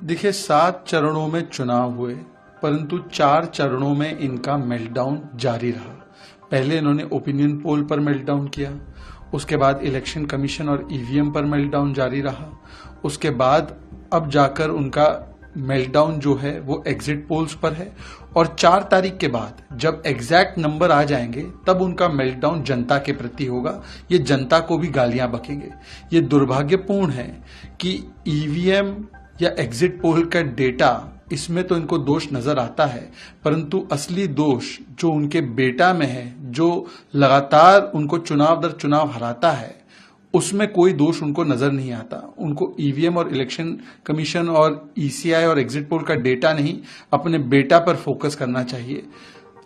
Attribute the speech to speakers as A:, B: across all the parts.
A: देखिए 7 चरणों में चुनाव हुए, परंतु 4 चरणों में इनका मेल्टडाउन जारी रहा। पहले इन्होंने ओपिनियन पोल पर मेल्टडाउन किया, उसके बाद इलेक्शन कमीशन और ईवीएम पर मेल्टडाउन जारी रहा, उसके बाद अब जाकर उनका मेल्टडाउन जो है वो एग्जिट पोल्स पर है, और 4 तारीख के बाद जब एग्जैक्ट नंबर आ जाएंगे तब उनका मेल्टडाउन जनता के प्रति होगा। ये जनता को भी गालियां बकेंगे। ये दुर्भाग्यपूर्ण है कि ईवीएम या एग्जिट पोल का डेटा, इसमें तो इनको दोष नजर आता है, परंतु असली दोष जो उनके बेटा में है, जो लगातार उनको चुनाव दर चुनाव हराता है, उसमें कोई दोष उनको नजर नहीं आता। उनको ईवीएम और इलेक्शन कमीशन और ईसीआई और एग्जिट पोल का डेटा नहीं, अपने बेटा पर फोकस करना चाहिए।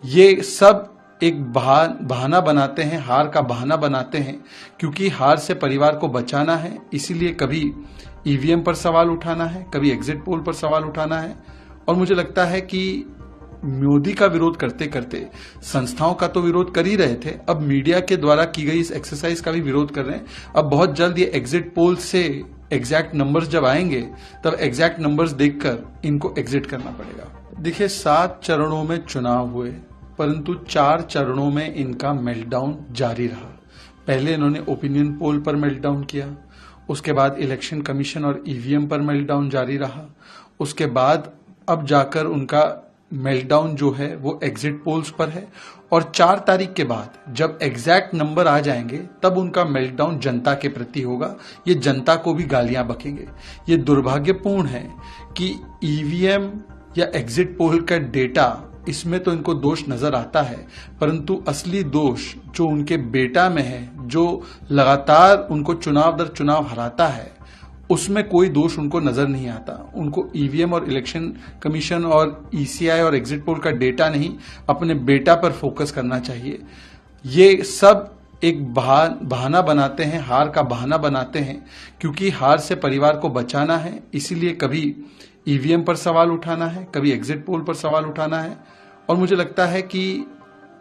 A: ये सब एक बहाना बनाते हैं, हार का बहाना बनाते हैं, क्योंकि हार से परिवार को बचाना है। इसीलिए कभी ईवीएम पर सवाल उठाना है, कभी एग्जिट पोल पर सवाल उठाना है। और मुझे लगता है कि मोदी का विरोध करते करते संस्थाओं का तो विरोध कर ही रहे थे, अब मीडिया के द्वारा की गई इस एक्सरसाइज का भी विरोध कर रहे हैं। अब बहुत जल्द ये एग्जिट पोल से एग्जैक्ट नंबर्स जब आएंगे तब एग्जैक्ट नंबर्स देखकर इनको एग्जिट करना पड़ेगा। देखिए 7 चरणों में चुनाव हुए, परंतु 4 चरणों में इनका मेल्टडाउन जारी रहा। पहले इन्होंने ओपिनियन पोल पर मेल्टडाउन किया, उसके बाद इलेक्शन कमीशन और ईवीएम पर मेल्टडाउन जारी रहा, उसके बाद अब जाकर उनका मेल्टडाउन जो है वो एग्जिट पोल्स पर है, और 4 तारीख के बाद जब एग्जैक्ट नंबर आ जाएंगे तब उनका मेल्टडाउन जनता के प्रति होगा। ये जनता को भी गालियां बकेंगे। ये दुर्भाग्यपूर्ण है कि ईवीएम या एग्जिट पोल का डेटा, इसमें तो इनको दोष नजर आता है, परंतु असली दोष जो उनके बेटा में है, जो लगातार उनको चुनाव दर चुनाव हराता है, उसमें कोई दोष उनको नजर नहीं आता। उनको ईवीएम और इलेक्शन कमीशन और ईसीआई और एग्जिट पोल का डेटा नहीं, अपने बेटा पर फोकस करना चाहिए। ये सब एक बहाना बनाते हैं, हार का बहाना बनाते हैं, क्योंकि हार से परिवार को बचाना है। इसीलिए कभी ईवीएम पर सवाल उठाना है, कभी एग्जिट पोल पर सवाल उठाना है। और मुझे लगता है कि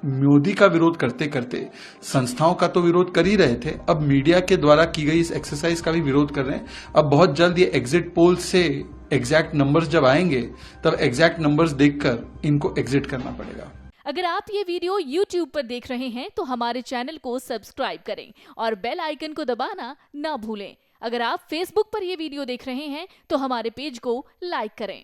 A: मोदी का विरोध करते करते संस्थाओं का तो विरोध कर ही रहे थे, अब मीडिया के द्वारा की गई इस एक्सरसाइज का भी विरोध कर रहे हैं। अब बहुत जल्द ये एग्जिट पोल से एग्जैक्ट नंबर्स जब आएंगे तब एग्जैक्ट नंबर्स देखकर इनको एग्जिट करना पड़ेगा।
B: अगर आप ये वीडियो YouTube पर देख रहे हैं तो हमारे चैनल को सब्सक्राइब करें और बेल आइकन को दबाना ना भूलें। अगर आप Facebook पर ये वीडियो देख रहे हैं तो हमारे पेज को लाइक करें।